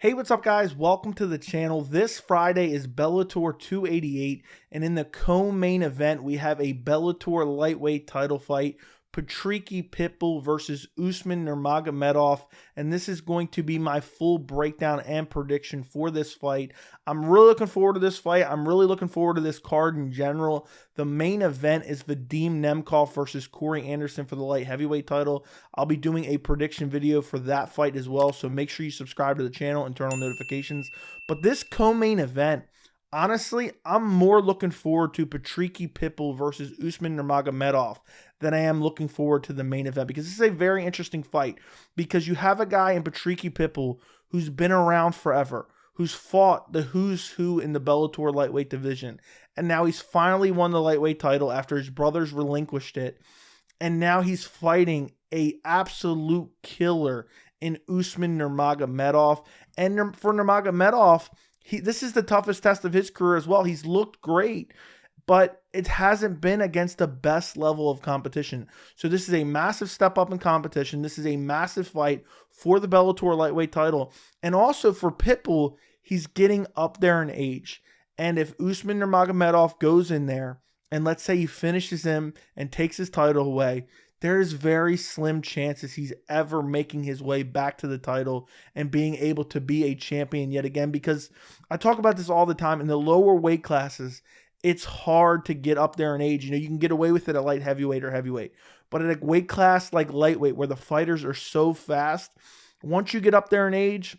Hey, what's up, guys? Welcome to the channel. This Friday is Bellator 288, and in the co-main event, we have a Bellator lightweight title fight, Patricky Pitbull versus Usman Nurmagomedov, and this is going to be my full breakdown and prediction for this fight. I'm really looking forward to this fight. I'm really looking forward to this card in general. The main event is Vadim Nemkov versus Corey Anderson for the light heavyweight title. I'll be doing a prediction video for that fight as well, so make sure you subscribe to the channel and turn on notifications. But this co-main event, honestly, I'm more looking forward to Patricky Pitbull versus Usman Nurmagomedov than I am looking forward to the main event, because this is a very interesting fight, because you have a guy in Patricky Pitbull who's been around forever, who's fought the who's who in the Bellator lightweight division, and now he's finally won the lightweight title after his brothers relinquished it, and now he's fighting a absolute killer in Usman Nurmagomedov. And for Nurmagomedov, this is the toughest test of his career as well. He's looked great, but it hasn't been against the best level of competition. So this is a massive step up in competition. This is a massive fight for the Bellator lightweight title. And also for Pitbull, he's getting up there in age. And if Usman Nurmagomedov goes in there, and let's say he finishes him and takes his title away, there's very slim chances he's ever making his way back to the title and being able to be a champion yet again, because I talk about this all the time. In the lower weight classes, it's hard to get up there in age. You know, you can get away with it at light heavyweight or heavyweight, but at a weight class like lightweight, where the fighters are so fast, once you get up there in age,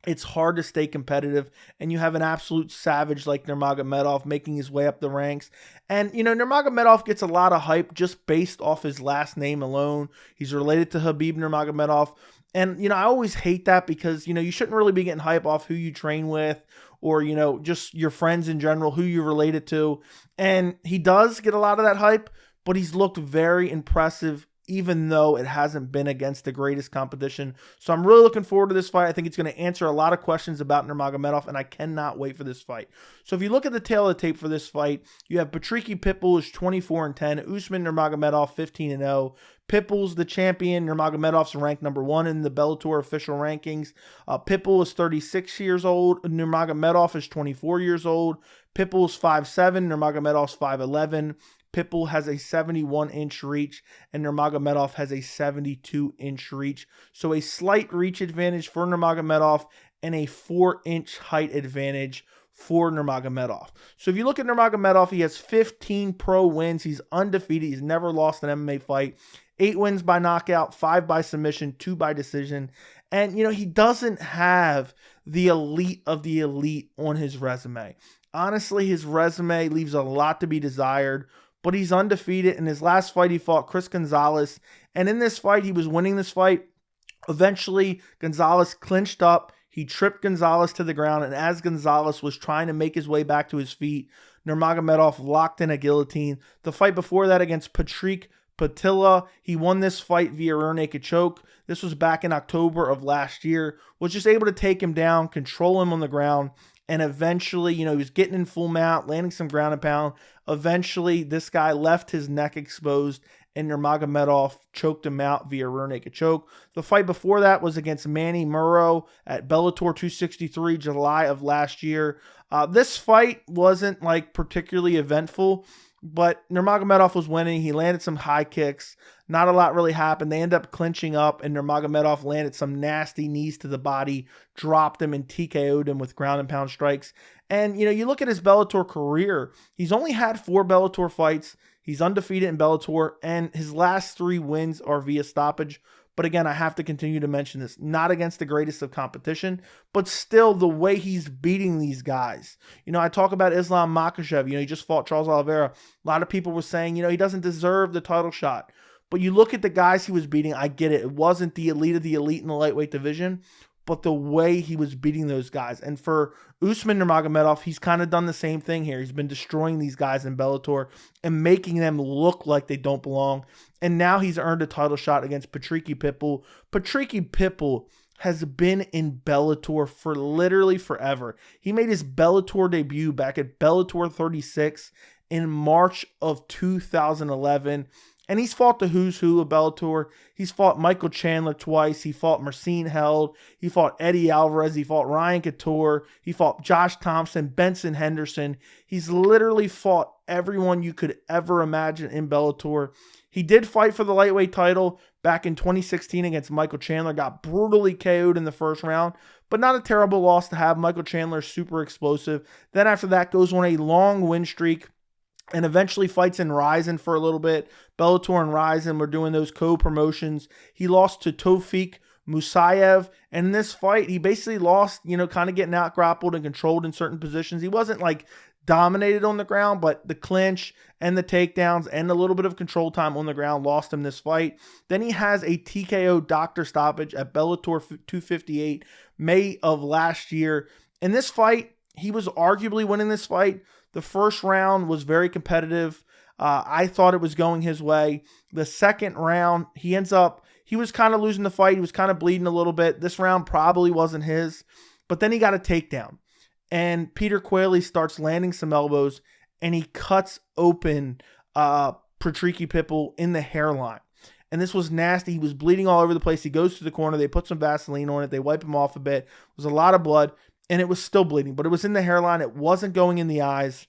it's hard to stay competitive, and you have an absolute savage like Nurmagomedov making his way up the ranks. And, you know, Nurmagomedov gets a lot of hype just based off his last name alone. He's related to Vadim Nemkov. And, you know, I always hate that, because, you know, you shouldn't really be getting hype off who you train with, or, you know, just your friends in general, who you're related to. And he does get a lot of that hype, but he's looked very impressive, even though it hasn't been against the greatest competition. So I'm really looking forward to this fight. I think it's going to answer a lot of questions about Nurmagomedov, and I cannot wait for this fight. So if you look at the tail of the tape for this fight, you have Patricky Pitbull is 24-10, Usman Nurmagomedov 15-0. Pitbull's the champion. Nurmagomedov's ranked number 1 in the Bellator official rankings. Pitbull is 36 years old. Nurmagomedov is 24 years old. Pitbull's 5'7", Nurmagomedov's 5'11". Pitbull has a 71-inch reach, and Nurmagomedov has a 72-inch reach. So a slight reach advantage for Nurmagomedov and a 4-inch height advantage for Nurmagomedov. So if you look at Nurmagomedov, he has 15 pro wins. He's undefeated. He's never lost an MMA fight. 8 wins by knockout, 5 by submission, 2 by decision. And, you know, he doesn't have the elite of the elite on his resume. Honestly, his resume leaves a lot to be desired, but he's undefeated. In his last fight, he fought Chris Gonzalez, and in this fight, he was winning this fight. Eventually, Gonzalez clinched up. He tripped Gonzalez to the ground, and as Gonzalez was trying to make his way back to his feet, Nurmagomedov locked in a guillotine. The fight before that against Patricky Pitbull, he won this fight via rear naked choke. This was back in October of last year. Was just able to take him down, control him on the ground, and eventually, you know, he was getting in full mount, landing some ground and pound. Eventually, this guy left his neck exposed, and Nurmagomedov choked him out via rear naked choke. The fight before that was against Manny Murrow at Bellator 263, July of last year. This fight wasn't like particularly eventful, but Nurmagomedov was winning. He landed some high kicks. Not a lot really happened. They end up clinching up, and Nurmagomedov landed some nasty knees to the body, dropped him, and TKO'd him with ground and pound strikes. And, you know, you look at his Bellator career, he's only had 4 Bellator fights. He's undefeated in Bellator, and his last 3 wins are via stoppage. But again, I have to continue to mention this, not against the greatest of competition, but still the way he's beating these guys. You know, I talk about Islam Makhachev. You know, he just fought Charles Oliveira. A lot of people were saying, you know, he doesn't deserve the title shot. But you look at the guys he was beating, I get it. It wasn't the elite of the elite in the lightweight division, but the way he was beating those guys. And for Usman Nurmagomedov, he's kind of done the same thing here. He's been destroying these guys in Bellator and making them look like they don't belong. And now he's earned a title shot against Patricky Pitbull. Patricky Pitbull has been in Bellator for literally forever. He made his Bellator debut back at Bellator 36 in March of 2011. And he's fought the who's who of Bellator. He's fought Michael Chandler twice. He fought Mercine Held. He fought Eddie Alvarez. He fought Ryan Couture. He fought Josh Thompson, Benson Henderson. He's literally fought everyone you could ever imagine in Bellator. He did fight for the lightweight title back in 2016 against Michael Chandler. Got brutally KO'd in the first round, but not a terrible loss to have. Michael Chandler is super explosive. Then after that goes on a long win streak and eventually fights in Ryzen for a little bit. Bellator and Ryzen were doing those co-promotions. He lost to Tofik Musayev, and in this fight, he basically lost, kind of getting out-grappled and controlled in certain positions. He wasn't like dominated on the ground, but the clinch and the takedowns and a little bit of control time on the ground lost him this fight. Then he has a TKO doctor stoppage at Bellator 258, May of last year. In this fight, he was arguably winning this fight. The first round was very competitive. I thought it was going his way. The second round, he was kind of losing the fight. He was kind of bleeding a little bit. This round probably wasn't his, but then he got a takedown. And Peter Quayle starts landing some elbows, and he cuts open Patricky Pitbull in the hairline. And this was nasty. He was bleeding all over the place. He goes to the corner. They put some Vaseline on it. They wipe him off a bit. It was a lot of blood, and it was still bleeding, but it was in the hairline. It wasn't going in the eyes.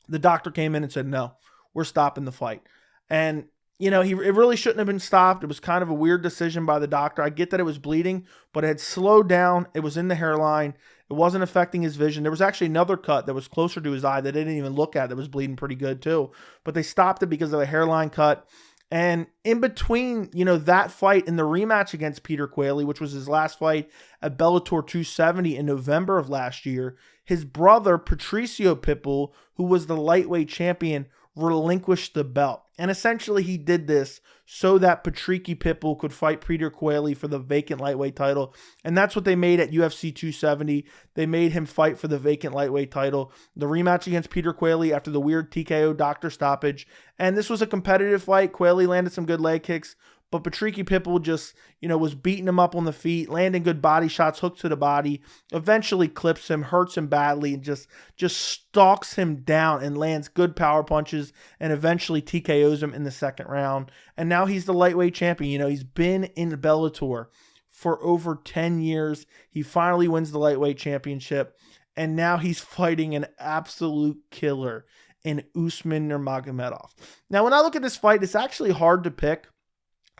The doctor came in and said, no, we're stopping the fight. And, it really shouldn't have been stopped. It was kind of a weird decision by the doctor. I get that it was bleeding, but it had slowed down. It was in the hairline. It wasn't affecting his vision. There was actually another cut that was closer to his eye that they didn't even look at that was bleeding pretty good too. But they stopped it because of a hairline cut. And in between, that fight and the rematch against Peter Quayle, which was his last fight at Bellator 270 in November of last year, his brother, Patricio Pitbull, who was the lightweight champion, relinquished the belt. And essentially he did this so that Patricky Pitbull could fight Peter Quayle for the vacant lightweight title. And that's what they made at UFC 270. They made him fight for the vacant lightweight title. The rematch against Peter Quayle after the weird TKO doctor stoppage. And this was a competitive fight. Quayle landed some good leg kicks, but Patricky Pitbull just, was beating him up on the feet, landing good body shots, hooks to the body, eventually clips him, hurts him badly, and just stalks him down and lands good power punches and eventually TKOs him in the second round. And now he's the lightweight champion. He's been in Bellator for over 10 years. He finally wins the lightweight championship, and now he's fighting an absolute killer in Usman Nurmagomedov. Now, when I look at this fight, it's actually hard to pick.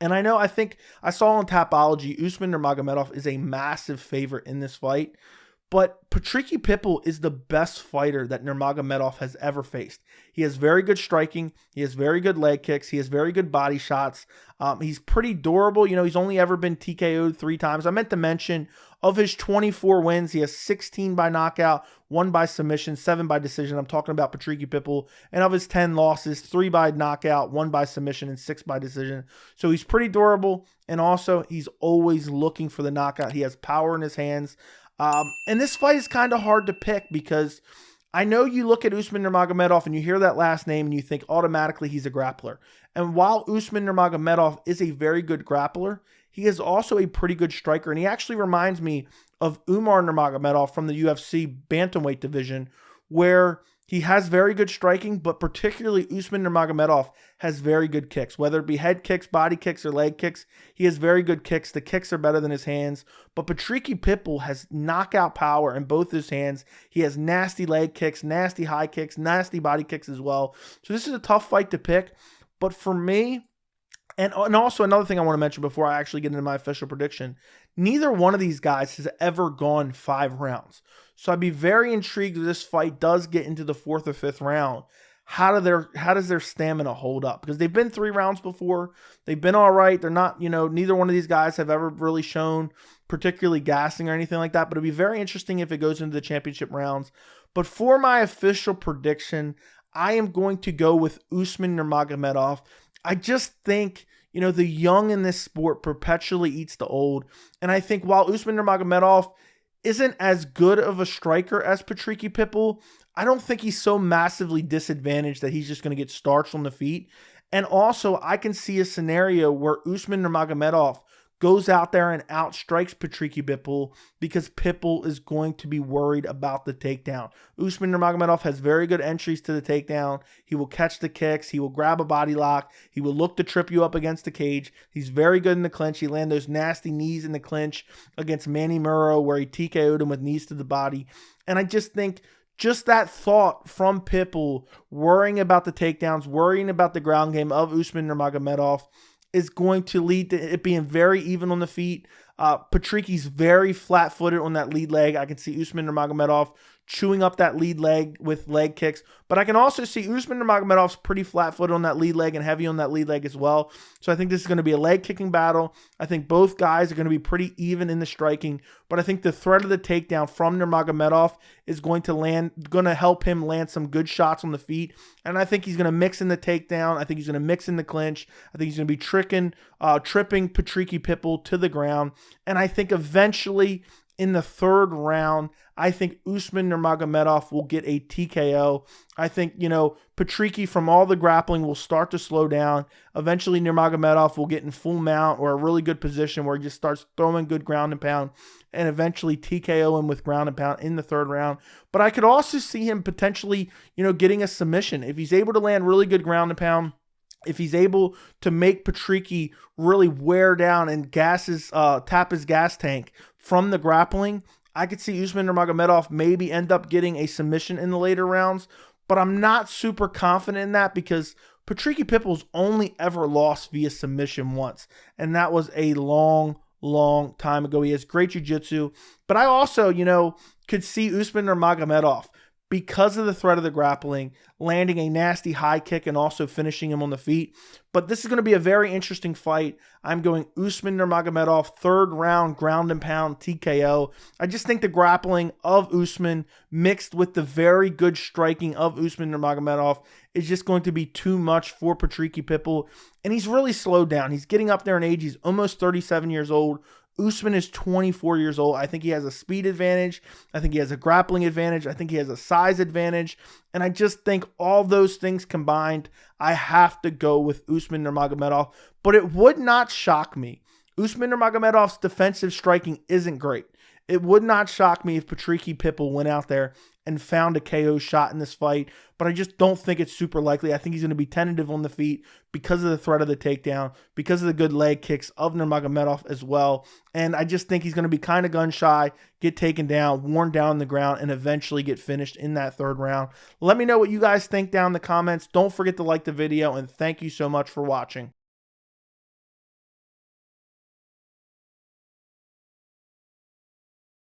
And I think I saw on Tapology, Usman Nurmagomedov is a massive favorite in this fight. But Patricky Pitbull is the best fighter that Nurmagomedov has ever faced. He has very good striking. He has very good leg kicks. He has very good body shots. He's pretty durable. He's only ever been TKO'd 3 times. I meant to mention, of his 24 wins, he has 16 by knockout, 1 by submission, 7 by decision. I'm talking about Patricky Pitbull. And of his 10 losses, 3 by knockout, 1 by submission, and 6 by decision. So he's pretty durable. And also, he's always looking for the knockout. He has power in his hands. And this fight is kind of hard to pick because I know you look at Usman Nurmagomedov and you hear that last name and you think automatically he's a grappler. And while Usman Nurmagomedov is a very good grappler, he is also a pretty good striker. And he actually reminds me of Umar Nurmagomedov from the UFC bantamweight division, where he has very good striking, but particularly Usman Nurmagomedov has very good kicks, whether it be head kicks, body kicks, or leg kicks. He has very good kicks. The kicks are better than his hands. But Patricky Pitbull has knockout power in both his hands. He has nasty leg kicks, nasty high kicks, nasty body kicks as well. So this is a tough fight to pick. But for me, and also another thing I want to mention before I actually get into my official prediction, neither one of these guys has ever gone 5 rounds. So I'd be very intrigued if this fight does get into the 4th or 5th round. How does their stamina hold up? Because they've been 3 rounds before. They've been all right. They're not, neither one of these guys have ever really shown particularly gassing or anything like that. But it'd be very interesting if it goes into the championship rounds. But for my official prediction, I am going to go with Usman Nurmagomedov. I just think, the young in this sport perpetually eats the old. And I think while Usman Nurmagomedov isn't as good of a striker as Patricky Pitbull, I don't think he's so massively disadvantaged that he's just going to get starched on the feet. And also, I can see a scenario where Usman Nurmagomedov goes out there and outstrikes Patricky Pitbull because Pitbull is going to be worried about the takedown. Usman Nurmagomedov has very good entries to the takedown. He will catch the kicks. He will grab a body lock. He will look to trip you up against the cage. He's very good in the clinch. He landed those nasty knees in the clinch against Manny Murrow where he TKO'd him with knees to the body. And I just think just that thought from Pitbull, worrying about the takedowns, worrying about the ground game of Usman Nurmagomedov, is going to lead to it being very even on the feet. Patricky's very flat-footed on that lead leg. I can see Usman Nurmagomedov chewing up that lead leg with leg kicks. But I can also see Usman Nurmagomedov's pretty flat-footed on that lead leg and heavy on that lead leg as well. So I think this is going to be a leg-kicking battle. I think both guys are going to be pretty even in the striking. But I think the threat of the takedown from Nurmagomedov is going to help him land some good shots on the feet. And I think he's going to mix in the takedown. I think he's going to mix in the clinch. I think he's going to be tripping Patricky Pitbull to the ground. And I think eventually in the third round, I think Usman Nurmagomedov will get a TKO. I think, Patricky from all the grappling will start to slow down. Eventually, Nurmagomedov will get in full mount or a really good position where he just starts throwing good ground and pound and eventually TKO him with ground and pound in the third round. But I could also see him potentially, getting a submission. If he's able to land really good ground and pound, if he's able to make Patricky really wear down and tap his gas tank from the grappling, I could see Usman Nurmagomedov maybe end up getting a submission in the later rounds. But I'm not super confident in that because Patricky Pitbull's only ever lost via submission once. And that was a long time ago. He has great jiu-jitsu. But I also, could see Usman Nurmagomedov, because of the threat of the grappling, landing a nasty high kick and also finishing him on the feet. But this is going to be a very interesting fight. I'm going Usman Nurmagomedov, third round, ground and pound, TKO. I just think the grappling of Usman mixed with the very good striking of Usman Nurmagomedov is just going to be too much for Patricky Pitbull. And he's really slowed down. He's getting up there in age. He's almost 37 years old. Usman is 24 years old. I think he has a speed advantage. I think he has a grappling advantage. I think he has a size advantage. And I just think all those things combined, I have to go with Usman Nurmagomedov. But it would not shock me. Usman Nurmagomedov's defensive striking isn't great. It would not shock me if Patricky Pitbull went out there and found a KO shot in this fight, but I just don't think it's super likely. I think he's going to be tentative on the feet because of the threat of the takedown, because of the good leg kicks of Nurmagomedov as well, and I just think he's going to be kind of gun-shy, get taken down, worn down on the ground, and eventually get finished in that third round. Let me know what you guys think down in the comments. Don't forget to like the video, and thank you so much for watching.